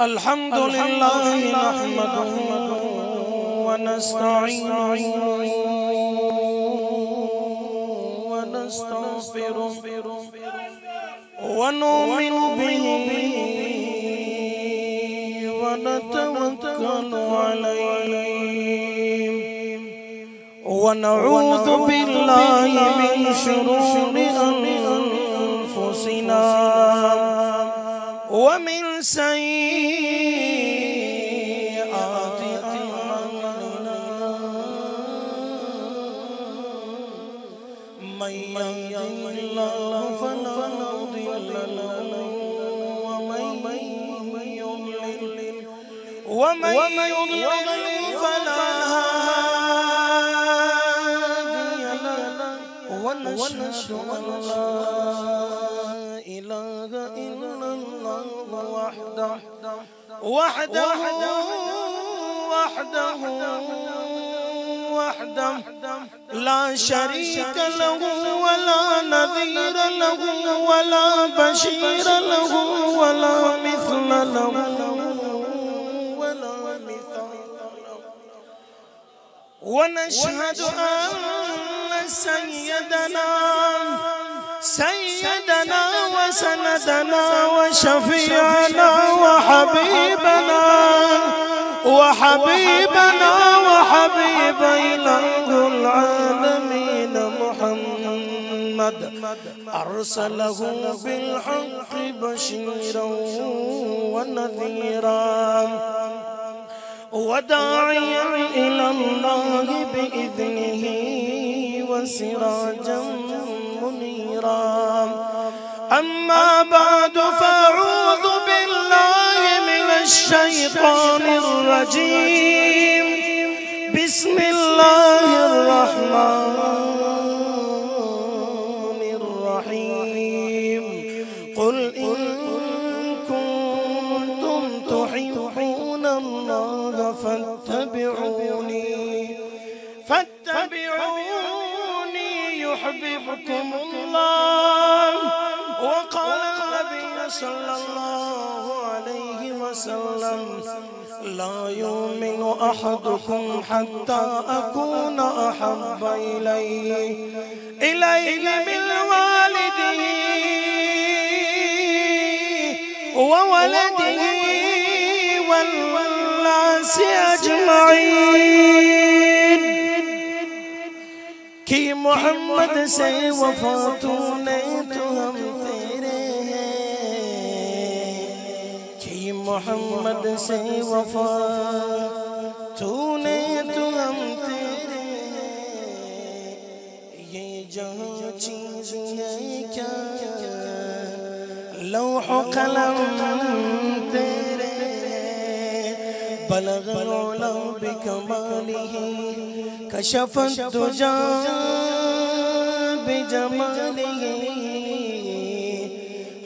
अल्हम्दुलिल्लाह नहमदुहु व नस्तईनुहु व नस्तगफिरुहु व नुमिनु बिही व नतवक्कलु अलैहि व नऊज़ु बिल्लाहि मिन शुरूरि अनफुसिना व मिन सय्यिआति अअमालिना मन यहदिहिल्लाहु फला मुदिल्ल लहु व मन युद्लिल फला हादिय लहु व नशहदु अन ला इलाहा इल्लल्लाह वहदहु ला शरीक लहु वला नज़ीर लहु वला बशीर लहु वला मिस्ल लहु वला मिसाल लहु व नशहदु अन्न सय्यदना व सनदना व शफीअना व हबीबना व हबीब इलाहुल आलमीन मुहम्मद अरसलहु बिल हक़्क़ि बशीरन व नज़ीरा व दाइयन इलल्लाहि बिइज़्निहि व सिराजन मुनीरा अम्मा बाद फ़अऊज़ु बिल्लाहि मिनश शैतानिर रजीम बिस्मिल्लाहिर रहमानिर रहीम क़ुल इन कुन्तुम तुहिब्बूनल्लाह फत्तबिऊनी युहब्बिबकुमुल्लाह वक़ाल नबी सल्लल्लाहु अलैहि वसल्लम ला युमिनु अहदुकुम हत्ता अकून अहब्बा इलैहि मिन वालिदिही व वलदिही वल नासि अजमईन कि मोहम्मद से वफा तूने तो हम तेरे हैं, कि मोहम्मद से वफा तूने तो हम तेरे हैं। ये जो चीज़ है क्या लौह कलम तेरे बलगल उला बिकमालिही कशफत दुजा बिजमालिही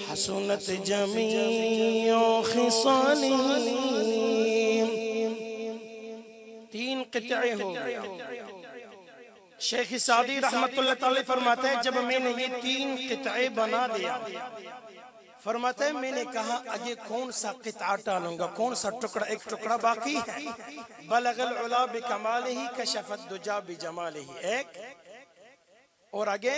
हसनत जमीउ खिसालिही। तीन क़ित्ते हो गए। शेख सादी रहमतुल्लाह तआला फरमाते हैं जब मैंने ये तीन क़ित्ते बना दिया, फरमाते हैं मैंने कहा आगे कौन सा क़ित्ता डालूंगा, कौन सा टुकड़ा, एक टुकड़ा बाकी है। बलगल उला बिकमालिही कशफत दुजा बिजमालिही एक, और आगे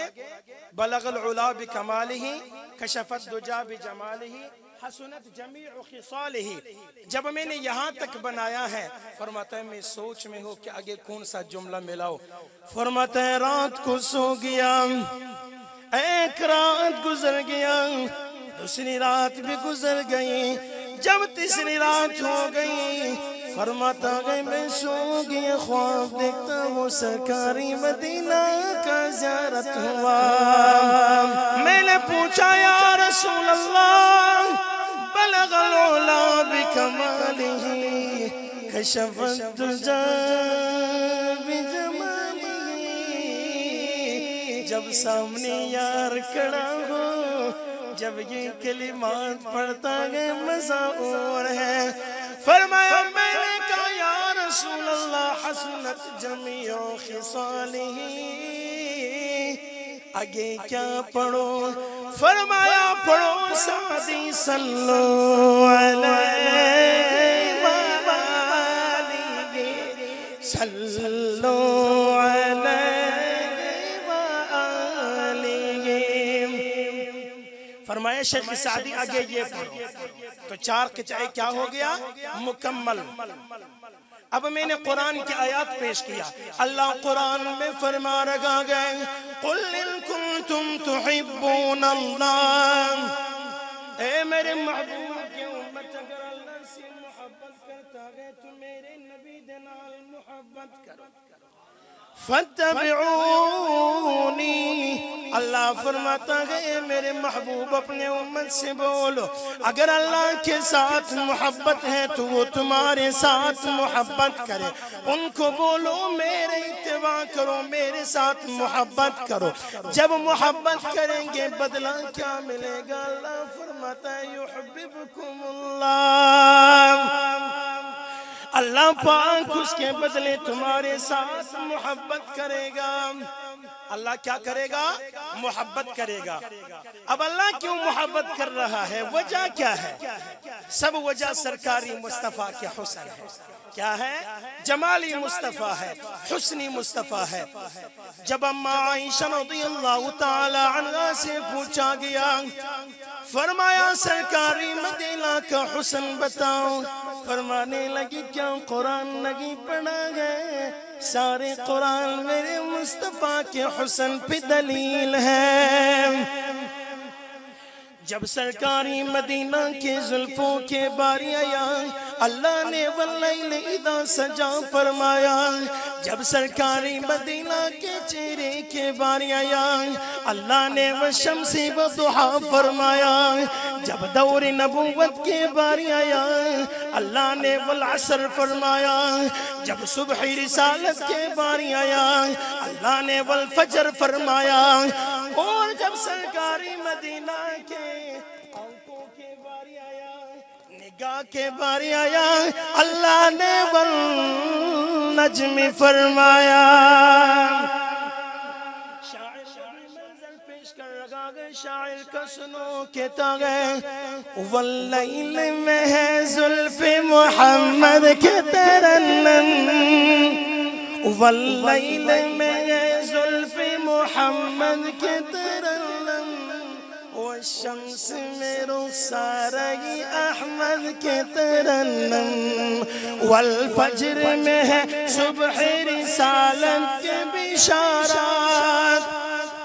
बलगल उला बिकमालिही कशफत दुजा बिजमालिही हसनत जमीउ खिसालिही। जब मैंने यहाँ तक बनाया है, फरमाता है मैं सोच में हूँ कि आगे कौन सा जुमला मिलाओ। फरमाता है रात को सो गया, एक रात गुजर गया, दूसरी रात भी गुजर गई, जब तीसरी रात हो गई, फरमाता गए मैं सो गया, ख्वाब देखता वो सरकारी मदीना का ज़ियारत हुआ। मैंने पूछा या रसूल अल्लाह बलगल उला बिकमालिही कशफत दुजा बिजमालिही। जब सामने यार खड़ा हो, जब ये कलिमात पढ़ता है मजा और है। फरमाया मैंने कहा या रसूल अल्लाह हसनत जमीउ खिसालिही, आगे क्या पढ़ो? फरमाया पढ़ो सादी सल्लो अलैहि शेख सादी आगे ये पढ़ो, तो 4 क़िताए क्या हो गया मुकम्मल। अब मैंने कुरान की आयत पेश किया। अल्लाह कुरान में फरमा रखा गया, कुल इन कुंतुम तुहिब्बूनल्लाह, ए मेरे महबूब की उम्मत, अगर अल्लाह से मोहब्बत करता है तो मेरे नबी दे नाल मोहब्बत करो। फत्तबिऊनी, अल्लाह फरमाता है मेरे महबूब अपने उम्मत से बोलो, अगर अल्लाह के साथ मोहब्बत है तो वो तुम्हारे साथ मोहब्बत करे। उनको बोलो मेरे इत्तिबा करो, मेरे साथ मोहब्बत करो। जब मोहब्बत करेंगे बदला क्या मिलेगा? अल्लाह फरमाता है युहिब्बुकुमुल्लाह, अल्लाह पाक उसके बदले तुम्हारे साथ मोहब्बत करेगा। अल्लाह क्या करेगा? मोहब्बत करेगा। अब अल्लाह क्यों मोहब्बत कर रहा है? वजह क्या है? सब वजह सरकारी मुस्तफ़ा के हुस्न है। क्या है? जमाली मुस्तफ़ा है, हुस्नी मुस्तफ़ा है। जब अम्मा आयशा रज़ियल्लाहु ताला अन्हा से पूछा गया, फरमाया सरकारी मदीना का हुस्न बताओ। फरमाने लगी क्या कुरान नहीं पढ़ा है? सारे कुरान मेरे मुस्तफ़ा के हुस्न पे दलील है। जब सरकारी मदीना के जुल्फों के बारी आया, अल्लाह ने वल्लैल इज़ा सजा फरमाया। जब सरकारी मदीना के चेहरे के बारी आया, अल्लाह ने वशम्सी वदुहा फरमाया। जब दौर नबूवत के बारी आया, अल्लाह ने वल असर फरमाया। जब सुबह रिसालत के बारी आया, अल्लाह ने वल फजर फरमाया। और जब सरकारी मदीना के आंखों के बारी आया, निगाह के बारी आया, अल्लाह ने वल नज्म फरमाया। शायर का सुनो कहता है, वल्लैल में है जुल्फ़े मोहम्मद के तरन्नम, वल्लैल में है जुल्फ़े मोहम्मद के तरन्नम, वशम्स में रुखसारगी अहमद के तरन्नम, वल फज्र में है सुबह रिसालत के बिशारत,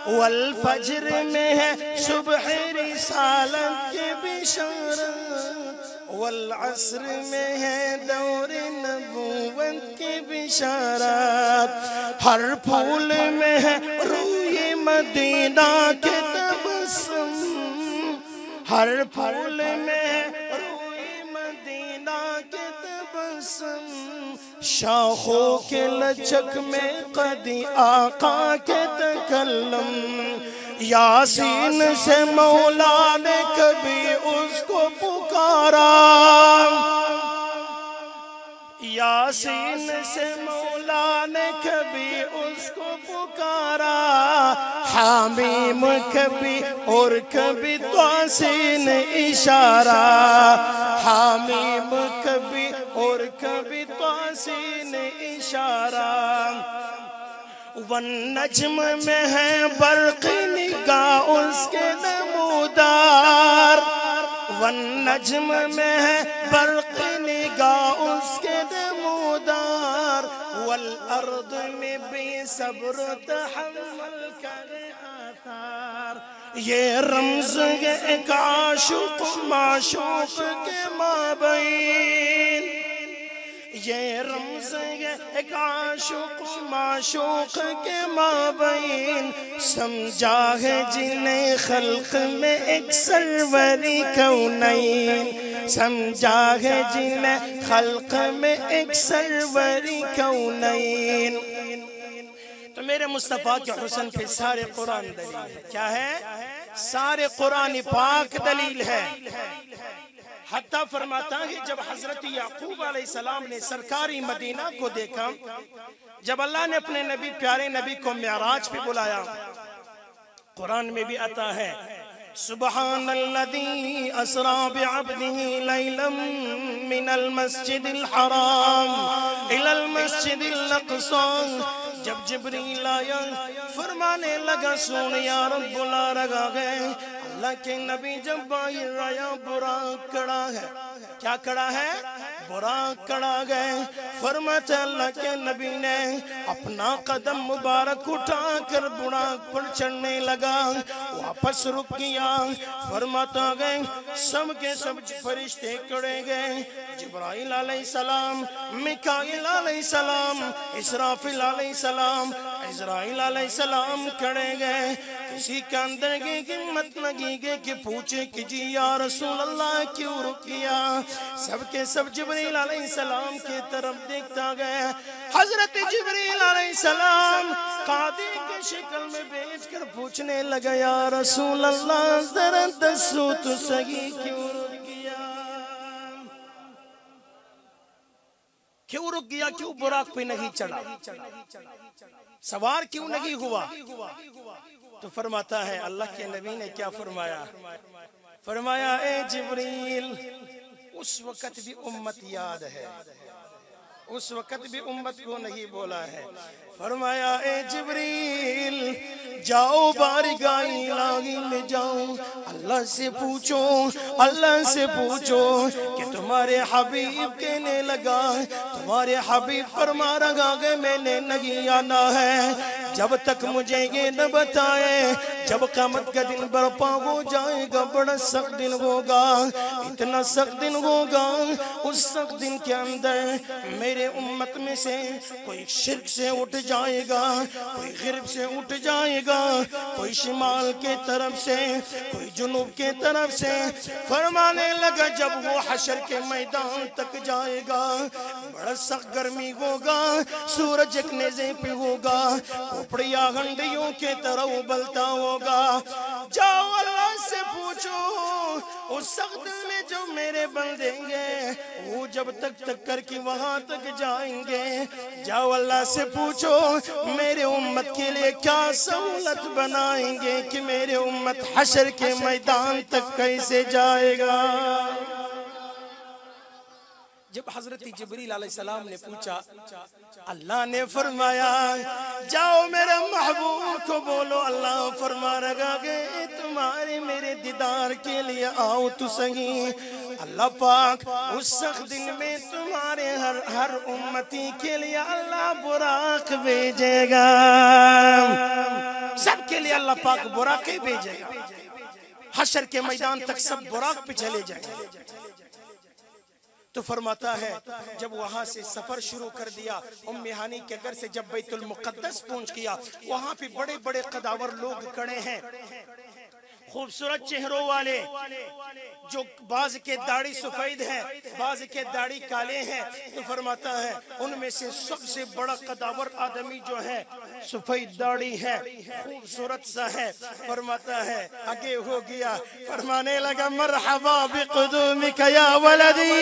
वल फज्र में है सुबह रिसालत के बिशारत, वल अस्र में है दौर नबूवत के बिशारत। हर फूल में है रूए मदीना के तबस्सुम, हर फूल में है रूए मदीना के तबस्सुम, शाखों के लचक में कदी आका के तकल्लुम। यासीन से मौला ने कभी उसको पुकारा, यासीन से मौला ने कभी उसको पुकारा। हामीम कभी और कभी तौसीन इशारा, हामीम कभी और कभी तौसीन इशारा। वन नज्म में है बर्क़ निगाह उसके नमूदार, वन नज्म में है बर्क़ निगाह उसके नमूदार। वल अर्द में बेसब्र तहम्मुल करे आथार। ये रमज़ है एक आशिक़ माशूक़ के माबैन, ये रमज़ है एक आशिक़ माशूक़ के माबैन। समझा है जिन्हें खल्क़ में एक सरवरी कौनैन, समझा है जिन्हें खल्क़ में एक सरवरी कौनैन। तो मेरे मुस्तफ़ा के हुस्न पे सारे कुरान दलील है। क्या है? सारे कुरान पाक दलील है। हत्ता फरमाता है जब हजरत याकूब अलैहिस्सलाम ने सरकारी मदीना को देखा, जब अल्लाह ने अपने नबी प्यारे नबी को मेराज पे बुलाया, कुरान में भी आता है, सुब्हानल्लज़ी असरा बिअब्दिही लैलन मिनल मस्जिदिल हराम इलल मस्जिदिल अक़सा। जब जिब्रील आया फरमाने लगा, सुन या रब्बुल आलमीन, अल्लाह के नबी जब बाहर आया बुराक खड़ा है, क्या खड़ा है? बुराक खड़ा गए। फरमाते अल्लाह के नबी ने अपना कदम मुबारक उठाकर बुराक पर चढ़ने लगा, वापस रुक गया। फरमाता गए सब के सब फरिश्ते खड़े गए, जिब्राइल अलैहिस्सलाम, मिकाईल अलैहिस्सलाम, इसराफिल अलैहिस्सलाम, इज़राइल अलैहिस्सलाम खड़े गए। किसी के अंदर की हिम्मत लगी गई कि पूछे कि जी या रसूल अल्लाह क्यों रुक गया? सबके सब जिब्रील अलैहिस्सलाम की तरफ देखता गया। हजरत जिब्रील अलैहिस्सलाम कादी की शक्ल में बैठकर पूछने लगा, या रसूल अल्लाह जरा दसो तो सही क्यों रुक गया? क्यों रुक गया? क्यों बुराक पे नहीं चढ़ा? सवार क्यों नहीं हुआ? तो फरमाता है अल्लाह के नबी ने क्या फरमाया? फरमाया ए जिब्रील, उस वक़्त भी उम्मत याद है, उस वक़्त भी उम्मत को नहीं बोला है। फरमाया ए जिब्रील, जाओ बारगाह इलाही में जाओ, अल्लाह से पूछो, अल्लाह से पूछो कि तुम्हारे हबीब कहने लगा, तुम्हारे हबीब फरमा रहा है मैंने नहीं आना है जब तक मुझे ये न बताए। जब क़यामत का दिन बर्पा हो जाएगा, बड़ा सख्त दिन होगा, इतना सख्त दिन होगा, उस सख्त दिन के अंदर मेरे उम्मत में से कोई शिर्क से उठ जाएगा, कोई गिरब से उठ जाएगा, कोई शिमाल के तरफ से, कोई जुनूब के तरफ से। फरमाने लगा जब वो हशर के मैदान तक जाएगा, बड़ा सख्त गर्मी होगा, सूरज एक नेज़े पे होगा, खोपड़ियां हंडियों के तरह उबलता होगा। जाओ अल्लाह से पूछो, उस सख्त में जो मेरे बंदे हैं वो जब तक करके वहां तक जाएंगे। जाओ अल्लाह से पूछो मेरे उम्मत के लिए क्या सहूलत बनाएंगे कि मेरे उम्मत हशर के मैदान तक कैसे जाएगा। जब हजरत जिब्रील अलैहिस्सलाम ने पूछा, अल्लाह ने फरमाया जाओ मेरे महबूब को बोलो, अल्लाह फरमा रहा है तुम्हारे मेरे दीदार के लिए आओ तो सही। अल्लाह पाक उस सख्त दिन में तुम्हारे हर उम्मती के लिए अल्लाह बुराक भेजेगा, सबके लिए अल्लाह पाक बुराक भेजेगा। हशर के मैदान तक सब बुराक पे चले जाएंगे। तो फरमाता है जब वहां से सफर शुरू कर दिया, उम्मे हानी के घर से जब बैतुल मुक़द्दस पहुंच गया, वहां पे बड़े बड़े कदावर लोग खड़े हैं, खूबसूरत चेहरों वाले, जो बाज के दाढ़ी सफेद है, बाज के दाढ़ी काले हैं। तो फरमाता है उनमें से सबसे बड़ा कदावर आदमी जो है सफेद दाढ़ी है, खूबसूरत सा है। फरमाता है आगे हो गया, फरमाने लगा मरहबा बिक़ुदूमिका या वलदी,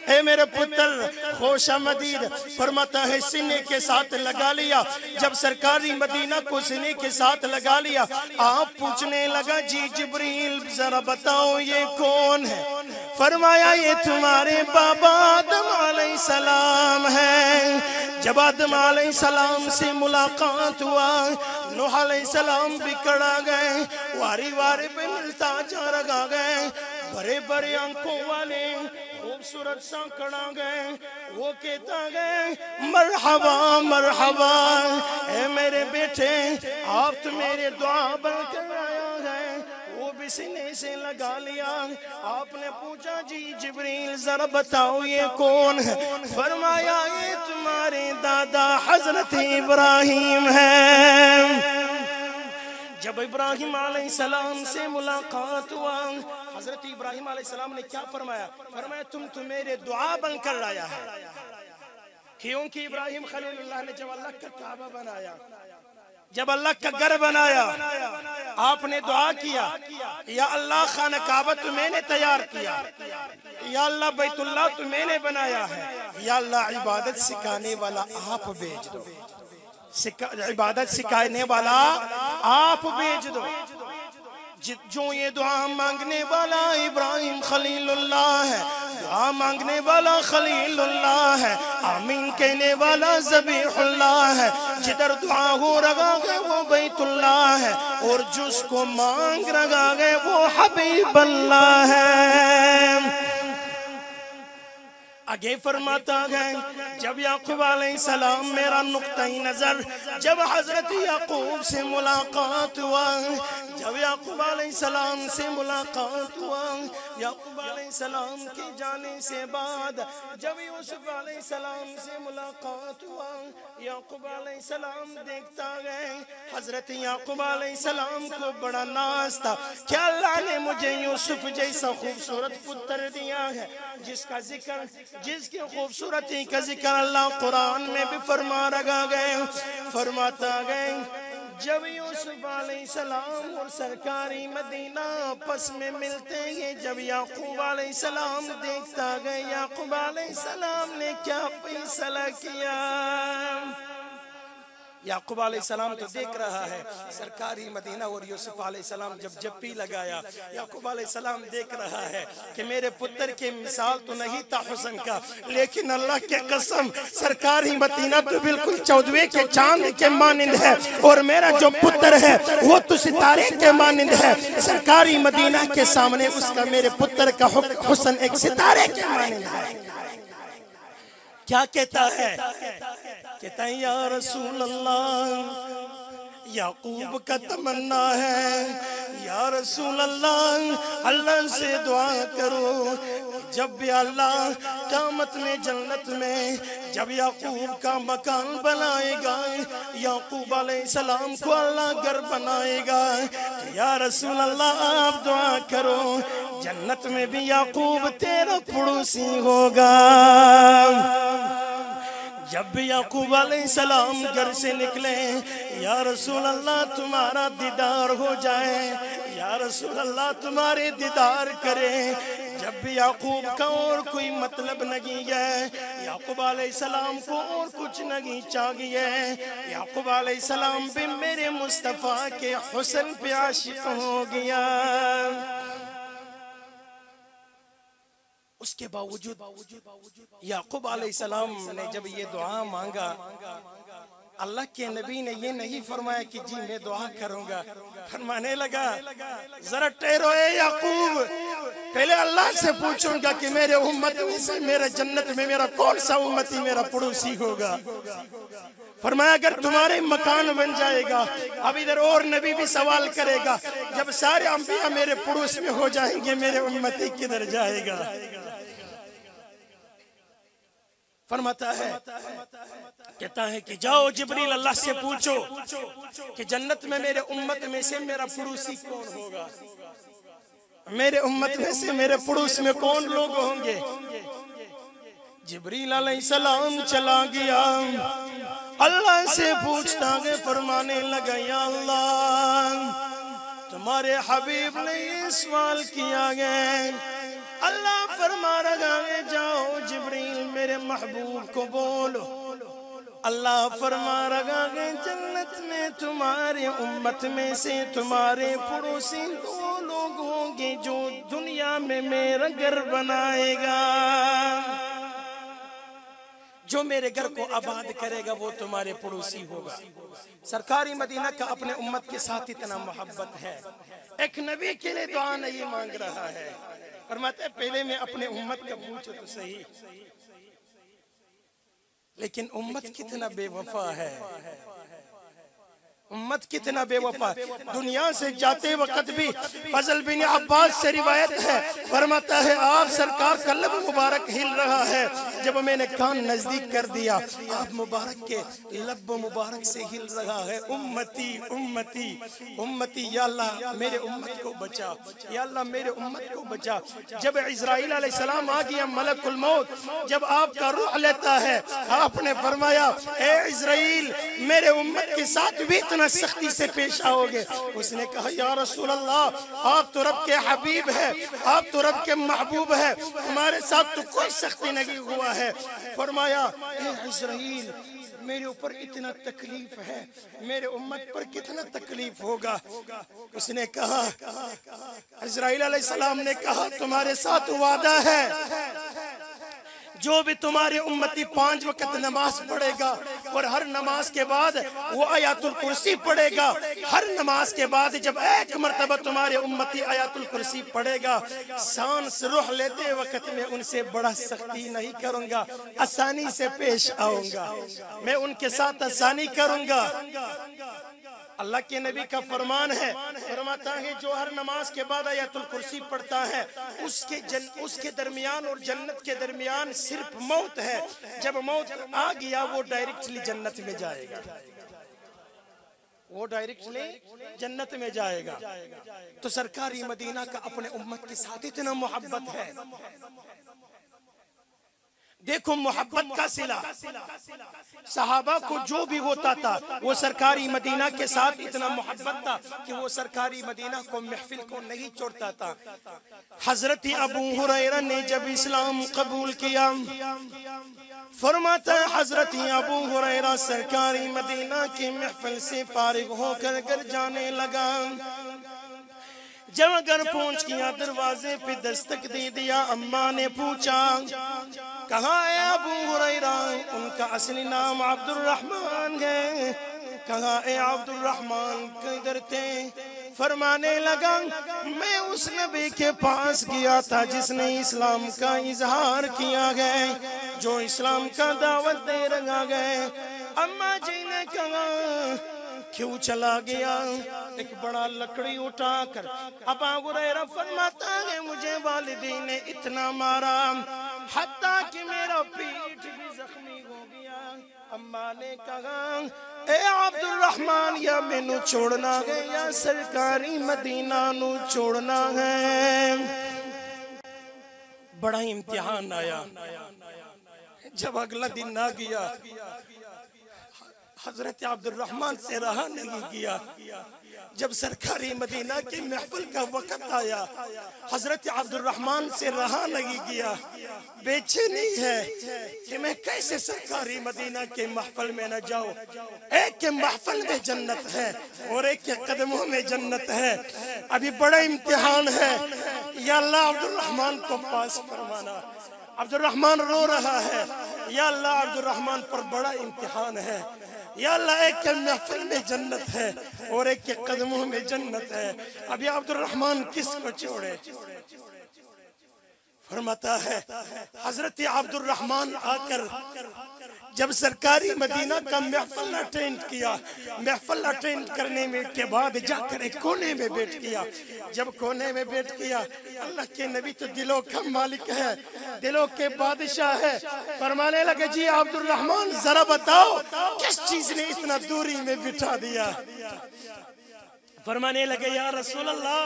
हे मेरे पुत्र खुश आमदीद। फरमाता है सीने के साथ लगा लिया, जब सरकारी मदीना को सीने के साथ लगा लिया, आप पूछने लगा जी जिब्रील जरा बताओ ये कौन है? फरमाया ये तुम्हारे बाबा आदम अलैहिस्सलाम है। जब आदम अलैहिस्सलाम से मुलाकात हुआ, नूह अलैहिस्सलाम बिखड़ा गए, वारी वारी पे मिलता जा रहा गए, बड़े बड़े आंखों वाले खूबसूरत सा खड़ा गए, वो कहता गए मरहबा मरहबा, ए मेरे बेटे आप तो मेरे दुआ बनकर आया है। वो भी सीने से लगा लिया। आपने पूछा जी जिब्रील जरा बताओ ये कौन है? फरमाया ये तुम्हारे दादा हजरत इब्राहिम है। जब इब्राहिम अलैहिस्सलाम से मुलाकात हुआ, हजरत इब्राहिम अलैहिस्सलाम ने क्या फरमाया? फरमाया तुम तो मेरे दुआ बनकर लाया है। क्योंकि इब्राहिम खलीलुल्लाह ने जब अल्लाह का काबा बनाया, जब अल्लाह का घर बनाया, आपने दुआ किया या अल्लाह खाना काबा तो मैंने तैयार किया, या अल्लाह बैतुल्लाह तो मैंने बनाया है, या अल्लाह इबादत सिखाने वाला आप भेज दो, इबादत सिखाने वाला आप भेज दो। जो ये दुआ मांगने वाला इब्राहिम खलीलुल्लाह है, दुआ मांगने वाला खलीलुल्लाह है, आमीन कहने वाला ज़बीहुल्लाह है, जिधर दुआ हो रहा है वो बैतुल्लाह है। और जिसको मांग रहा है वो हबीब अल्लाह है। आगे फरमाता है जब याकूब अलैहिस्सलाम मेरा नुक्ता-ए नजर जब हजरत याकूब से मुलाकात हुआ, जब याकूब अलैहिस्सलाम से मुलाकात हुआ, याकूब अलैहिस्सलाम के जाने से बाद जब यूसुफ अलैहिस्सलाम से मुलाकात हुआ, याकूब अलैहिस्सलाम देखता गए हजरत याकूब अलैहिस्सलाम को बड़ा नाज था कि अल्लाह ने मुझे यूसुफ जैसा खूबसूरत पुत्र दिया है जिसका जिक्र, जिसकी खूबसूरती का जिक्र अल्लाह कुरान में भी फरमा रहा गए। फरमाता गए जब यूसुफ अलैहिस्सलाम और सरकारी मदीना आपस में मिलते हैं, जब याकूब अलैहिस्सलाम देखता गए याकूब अलैहिस्सलाम ने क्या फैसला किया। याकूब अलैहिस्सलाम तो देख रहा है सरकारी मदीना और यूसुफ अलैहिस्सलाम जब जप्पी लगाया, याकूब अलैहिस्सलाम देख रहा है कि मेरे पुत्र के मिसाल तो नहीं था हुस्न का, लेकिन अल्लाह के कसम सरकारी मदीना तो बिल्कुल 14वें के चांद के मानिंद है और मेरा जो पुत्र है वो तो सितारे के मानिंद है। सरकारी मदीना के सामने उसका मेरे पुत्र का हुस्न एक सितारे के मानिंद है। क्या कहता है? कहता है या रसूल अल्लाह याकूब का तमन्ना है, या रसूल अल्लाह अल्लाह से दुआ करो जब भी अल्लाह क़यामत में जन्नत में जब याकूब का मकान बनाएगा, याकूब अलैहिस्सलाम को अल्लाह घर बनाएगा, तो या रसूल अल्लाह आप दुआ करो जन्नत में भी याकूब तेरा पड़ोसी होगा। जब भी याकूब अलैहिस्सलाम घर से निकले, या रसूल अल्लाह तुम्हारा दीदार हो जाए, या रसूल अल्लाह तुम्हारे दीदार करे। जब भी याकूब का और कोई मतलब नहीं है, याकूब अलैहिस्सलाम को और कुछ नहीं चाहिए, याकूब अलैहिस्सलाम भी मेरे मुस्तफा के हुस्न पे आशिक हो गया। उसके बावजूद याकूब अलैहिस्सलाम ने जब ये दुआ मांगा, अल्लाह के नबी ने ये नहीं फरमाया कि जी मैं दुआ करूंगा, फरमाने लगा जरा ठहरो याकूब, पहले अल्लाह से पूछूंगा कि मेरे उम्मत में से मेरा जन्नत में मेरा कौन सा उम्मती मेरा पड़ोसी होगा। फरमाया अगर तुम्हारे मकान बन जाएगा, अब इधर और नबी भी सवाल करेगा जब सारे अंबिया मेरे पड़ोस में हो जाएंगे मेरे उम्मती किधर जाएगा। फरमाता है कहता है कि जाओ जिब्रील अल्लाह से पूछो कि जन्नत में मेरे उम्मत में से मेरा पड़ोसी कौन होगा, मेरे उम्मत में से मेरे पड़ोस में कौन लोग होंगे। जिब्रील अलैहिस्सलाम चला गया, अल्लाह से पूछता है, फरमाने लगा या अल्लाह तुम्हारे हबीब ने ये सवाल किया है। अल्लाह फरमा रहा है जाओ जिब्रील मेरे महबूब को बोलो, अल्लाह फरमा रहा है जन्नत में तुम्हारे उम्मत में से तुम्हारे पड़ोसी दो लोग होंगे जो दुनिया में मेरा घर बनाएगा, जो मेरे घर को आबाद करेगा वो तुम्हारे पड़ोसी होगा। सरकारी मदीना का अपने उम्मत के साथ इतना मोहब्बत है, एक नबी के लिए दुआ नहीं मांग रहा है, फरमाते पहले मैं अपने उम्मत का पूछो तो सही। लेकिन उम्मत कितना बेवफा है, उम्मत कितना बेवफा। दुनिया से जाते वक्त भी फजल बिन अब्बास से रिवायत है, फरमाता है आप सरकार का लब मुबारक हिल रहा है, जब मैंने कान नजदीक कर दिया आप मुबारक के लब मुबारक से हिल रहा है उम्मती उम्मती उम्मती, या अल्लाह मेरे उम्मत को बचा, या अल्लाह मेरे उम्मत को बचा। जब इज़राइल अलैहिस्सलाम आ गया मलकुल मौत, जब आपका रूह लेता है, आपने फरमाया ए इज़राइल मेरे उम्मत के साथ भी इतना सख्ती से पेश आओगे। उसने कहा या रसूल अल्लाह आप तो रब के हबीब है, आप तो रब के महबूब है, तुम्हारे साथ तो कोई सख्ती नहीं हुआ है। फरमाया ए इज़राइल मेरे ऊपर इतना तकलीफ है, मेरे उम्मत पर कितना तकलीफ होगा। उसने कहा इज़राइल अलैहिस्सलाम ने कहा तुम्हारे साथ वादा है जो भी तुम्हारे उम्मती 5 वक्त नमाज पढ़ेगा और हर नमाज के बाद वो आयतुल कुर्सी पढ़ेगा, हर नमाज के बाद जब एक मर्तबा तुम्हारे उम्मती आयतुल कुर्सी पढ़ेगा, सांस रूह लेते वक्त में उनसे बड़ा सख्ती नहीं करूंगा, आसानी से पेश आऊंगा, मैं उनके साथ आसानी करूंगा। अल्लाह के नबी का फरमान है, फरमाता है जो हर नमाज के बाद आयतुल कुर्सी पढ़ता है उसके दरमियान और जन्नत के दरमियान सिर्फ मौत है। जब मौत आ गया वो डायरेक्टली जन्नत में जाएगा, वो डायरेक्टली जन्नत में जाएगा। तो सरकारी मदीना का अपने उम्मत के साथ इतना मोहब्बत है। देखो मोहब्बत का सिला, सहाबा को जो भी होता था वो सरकारी मदीना के साथ इतना मोहब्बत था कि वो सरकारी मदीना को महफिल को नहीं छोड़ता था। हजरत अबू हुरैरा ने जब इस्लाम कबूल किया, फरमाता है हजरत अबू हुरैरा सरकारी मदीना की महफिल से फारिग होकर घर जाने लगा। जब घर पहुंच गया दरवाजे पे दस्तक दे दिया। अम्मा ने पूछा कहाँ है अबू हुरैरा? उनका असली नाम अब्दुर्रहमान है। कहाँ है अब्दुर्रहमान? किधर थे? फरमाने लगा मैं उस नबी के पास गया था जिसने इस्लाम का इजहार किया है, जो इस्लाम का दावत दे रहा है। अम्मा जी ने कहा क्यों चला गया? एक बड़ा लकड़ी उठाकर अबू हुरैरा फरमाता है मुझे वालिदी ने इतना मारा हत्ता कि मेरा पीठ भी जख्मी हो गया। अम्मा ने कहा ए अब्दुर्रहमान या मैनू छोड़ना है या सरकारी मदीना नू छोड़ना है। बड़ा इम्तिहान आया। जब अगला दिन ना गया हजरत अब्दुर्रहमान से रहा नहीं गया। जब सरकारी मदीना की महफिल का वक्त आया हजरत अब्दुर्रहमान से रहा नहीं गया। बेचैनी है कि मैं कैसे सरकारी मदीना के महफिल में न जाऊं। एक के महफिल में जन्नत है और एक के कदमों में जन्नत है। अभी बड़ा इम्तिहान है। या अल्लाह अब्दुर्रहमान को पास फरमाना। अब्दुर्रहमान रो रहा है। या अल्लाह अब्दुर्रहमान पर बड़ा इम्तिहान है। या अल्लाह एक के महफिल में जन्नत है और एक के कदमों में जन्नत है। अभी अब्दुर्रहमान किसको छोड़े? फरमाता है हजरत अब्दुर्रहमान आकर जब सरकारी मदीना का महफिल अटेंड किया, महफिल अटेंड करने में के बाद जाकर एक कोने में बैठ गया। जब कोने में बैठ गया अल्लाह के नबी तो दिलों का मालिक है, दिलों के बादशाह है। फरमाने लगे जी अब्दुर्रहमान जरा बताओ किस चीज ने इतना दूरी में बिठा दिया? फरमाने लगे या रसूल अल्लाह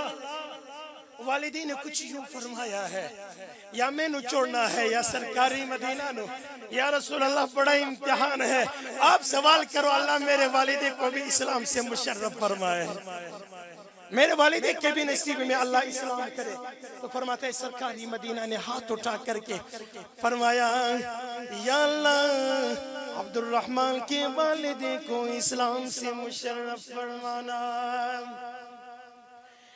वालिदी ने कुछ यूं फरमाया है या मैनू छोड़ना है या सरकारी मदीना नो। या रसूल अल्लाह बड़ा इम्तिहान है, आप सवाल करो अल्लाह मेरे वालिदी को भी इस्लाम से मुशर्रफ फरमाए, मेरे वालिदी के भी नसीब में अल्लाह इस्लाम करे। तो फरमाते सरकारी मदीना ने हाथ उठा करके फरमाया या अल्लाह अब्दुर्रहमान के वालिदी को इस्लाम से मुशर्रफ फरमाना।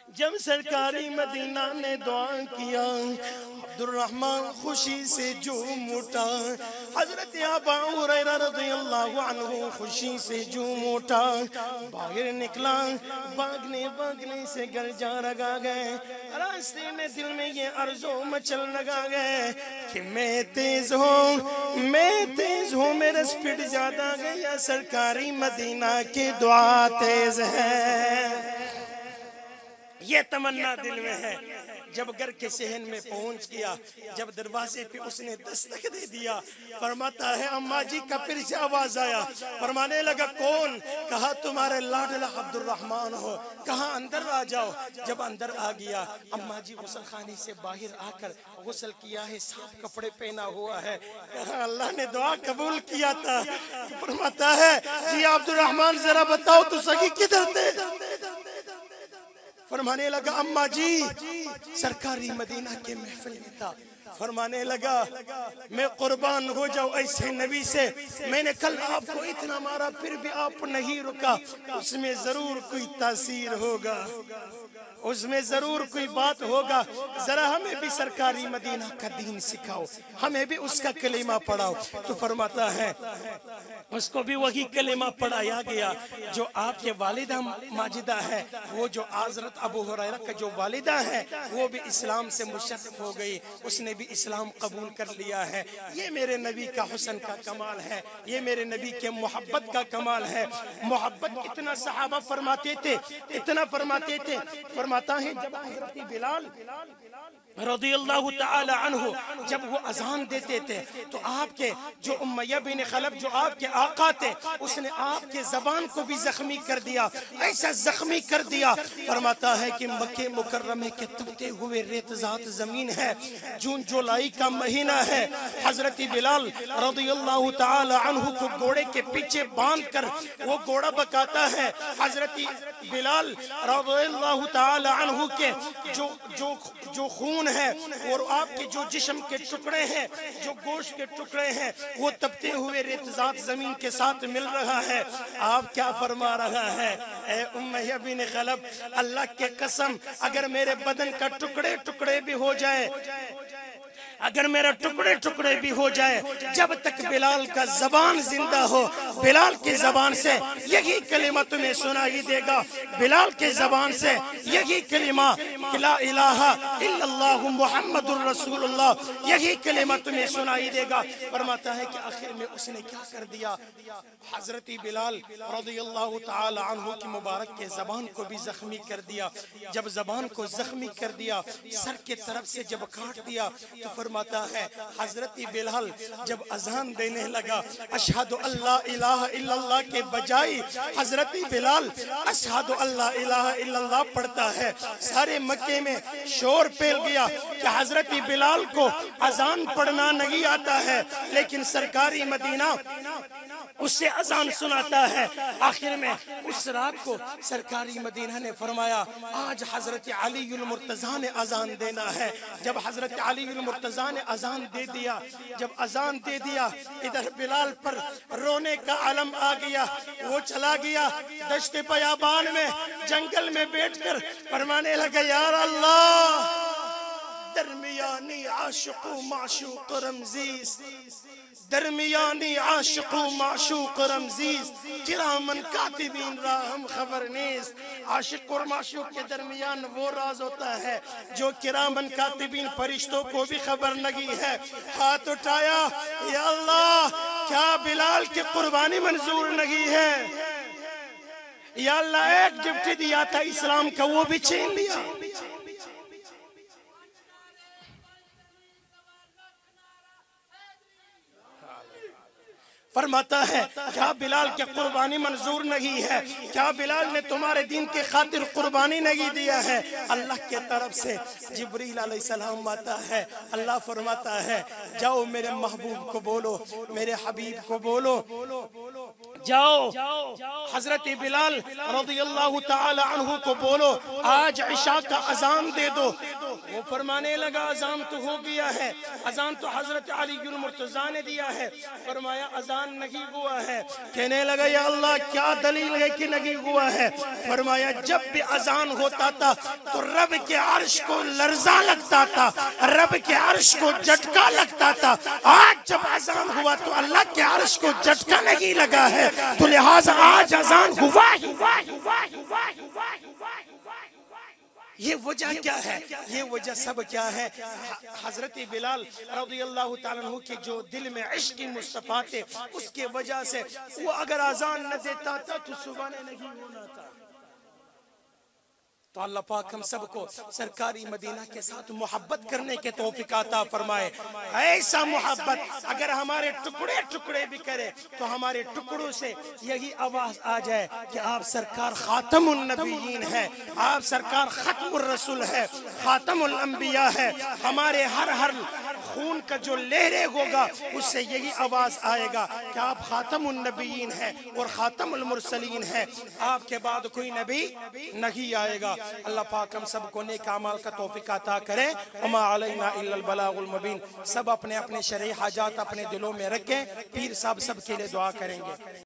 जब सरकारी मदीना ने दुआ किया अब्दुर्रहमान खुशी से झूम उठा। हजरत अबू हुरैरा रज़ियल्लाहु अन्हु खुशी से झूम उठा, बाहर निकला, भागने भागने से घर जा लगा गए। रास्ते में दिल में ये अर्ज़ो मचल लगा गए कि मैं तेज हूँ, मैं तेज हूँ, मेरा स्पीड ज्यादा गया, सरकारी मदीना की दुआ तेज है। ये तमन्ना दिल में है। जब घर के सहन में पहुंच गया, जब दरवाजे पे उसने दस्तक दे दिया, फरमाता है अम्मा जी का फिर से आवाज आया। फरमाने लगा कौन? कहा तुम्हारे लाडला अब्दुर्रहमान हो, कहा अंदर आ जाओ। जब अंदर आ गया अम्मा जी गुसल खाने से बाहर आकर गुसल किया है, साफ कपड़े पहना हुआ है। कहा अल्लाह ने दुआ कबूल किया था। फरमाता है जी अब्दुर्रहमान जरा बताओ तो सही किधर थे? फरमाने लगा अम्मा जी सरकारी मदीना के महफिल में था। फरमाने लगा मैं कुर्बान हो जाऊं ऐसे नबी से, मैंने कल आपको इतना मारा फिर भी आप नहीं रुका, उसमें जरूर कोई तासीर होगा, उसमें जरूर कोई बात होगा, जरा हमें भी सरकारी मदीना का दीन सिखाओ, हमें भी उसका कलेमा पढ़ाओ। तो फरमाता है उसको भी वही कलेमा पढ़ाया गया जो आपके वालिदा माजिदा है, वो जो हज़रत अबू हुरैरा का जो वालिदा है वो भी इस्लाम से मुशर्रफ हो गई, उसने भी इस्लाम कबूल कर लिया है। ये मेरे नबी का हुस्न का कमाल है, ये मेरे नबी के मोहब्बत का कमाल है। मोहब्बत इतना सहाबा फरमाते थे, इतना फरमाते थे, फरमाता है जब हज़रत बिलाल रज़ियल्लाहु ताला अन्हु जब वो अजान देते थे तो आपके जो उमय्या बिन खलफ जो आपके आका थे उसने आपके जबान को भी जख्मी कर दिया, ऐसा जख्मी कर दिया। फरमाता है कि मक्के मुकर्रमे के तपते हुए रेतजात जमीन है, जून जुलाई का महीना है, हजरत बिलाल रज़ियल्लाहु ताला अन्हु को घोड़े के पीछे बांध कर वो घोड़ा बकाता है। हजरत बिलाल रज़ियल्लाहु ताला अन्हु के जो खून है और आपके जो जिस्म के टुकड़े हैं, जो गोश्त के टुकड़े हैं, वो तपते हुए रेतजात जमीन के साथ मिल रहा है। आप क्या फरमा रहा है, ए उमय्या बिन खलफ, अल्लाह के कसम अगर मेरे बदन का टुकड़े टुकड़े भी हो जाए, अगर मेरा टुकड़े टुकड़े भी हो जाए, जब तक बिलाल का जबान जिंदा हो, बिलाल की जबान से यही कलिमा तुम्हें सुनाई देगा, बिलाल के जबान से यही कलिमा ला इलाहा इल्लल्लाहु मुहम्मदुर रसूलुल्लाह, यही कलिमा तुम्हें सुनाई देगा। फरमाता है कि आखिर में उसने क्या कर दिया, हजरत बिलाल रज़ियल्लाहु ताला अन्हु की मुबारक के जबान को भी जख्मी कर दिया। जब जबान को जख्मी कर दिया, सर के तरफ से जब काट दिया, तो फरमाता है हजरत बिलाल जब अजान देने लगा, अशहदु अल्ला इलाहा इल्लल्लाह के बजाय हजरत बिलाल अशहदु अल्ला इलाहा इल्लल्लाह पढ़ता है। सारे मक्के में शोर फैल गया कि हजरत बिलाल को अजान पढ़ना नहीं आता है, लेकिन सरकारी मदीना उससे अजान सुनाता है। आखिर में उस रात को सरकारी मदीना ने फरमाया आज हजरत अली मुर्तजा ने अजान देना है। जब हजरत अली मुर्तजा ने अजान दे दिया, जब अजान दे दिया, इधर बिलाल पर रोने का आलम आ गया, वो चला गया दश्त बयाबान में, जंगल में बैठकर फरमाने लगा यार अल्लाह दरमियानी आशिक़ु माशूक़ रमज़ीज़, दरमियानी आशिक़ु माशूक़ रमज़ीज़, किरामन कातिबीन राहम खबर नीज़। आशिक़ और माशूक़ के दरमियान वो राज होता है जो किरामन कातिबीन फरिश्तों को भी खबर नहीं है। हाथ उठाया, या अल्लाह क्या बिलाल की कुर्बानी मंजूर नहीं है? या अल्लाह एक गिफ्ट दिया था इस्लाम का, वो भी छीन लिया। फरमाता है क्या बिलाल के कुर्बानी मंजूर नहीं है? क्या बिलाल ने तुम्हारे दीन के खातिर कुर्बानी नहीं दिया है? अल्लाह के तरफ से जिब्रील अलैहिस्सलाम आता है, अल्लाह फरमाता है जाओ मेरे महबूब को बोलो, मेरे हबीब को बोलो, जाओ हजरत बिलाल रज़ियल्लाहु ताला अन्हु को बोलो आज इशा का अजान दे दो। वो फरमाने लगा अजान तो हो गया है, अजान तो हजरत अली मुर्तजा ने दिया है। फरमाया अजान नहीं हुआ है। कहने लगा या अल्लाह क्या दलील है कि नहीं हुआ है? फरमाया जब भी अजान होता था तो रब के अर्श को लर्जा लगता था, रब के अर्श को झटका लगता था। आज जब अजान हुआ तो अल्लाह के अर्श को झटका नहीं लगा है, तो लिहाजा आज अजान हुआ। ये वजह क्या है? ये वजह सब क्या है? हजरत बिलाल रज़ियल्लाहु ताला अन्हु के जो दिल में इश्क़ मुस्तफ़ा थे, उसके वजह से वो अगर अजान न देता था तो सुबह नहीं होना था। तो अल्लाह पाक हम सबको सरकारी मदीना के साथ मोहब्बत करने के तौफीक अता फरमाए। ऐसा मोहब्बत अगर हमारे टुकड़े टुकड़े भी करे तो हमारे टुकड़ों से यही आवाज आ जाए कि आप सरकार खातमुन नबीयीन है, आप सरकार खत्मुर रसूल है, खातमुल अंबिया है। हमारे हर खून का जो लहरे होगा उससे यही आवाज आएगा कि आप खातमुन नबीयीन हैं और खातमुल मुरसलीन हैं, आपके बाद कोई नबी नहीं आएगा। अल्लाह पाक हम सबको नेक अमाल का तौफीक अता करे। वमा अलैना इल्लल बलागुल मुबीन। सब अपने अपने शरई हाजात अपने दिलों में रखें। पीर साहब सबके लिए दुआ करेंगे।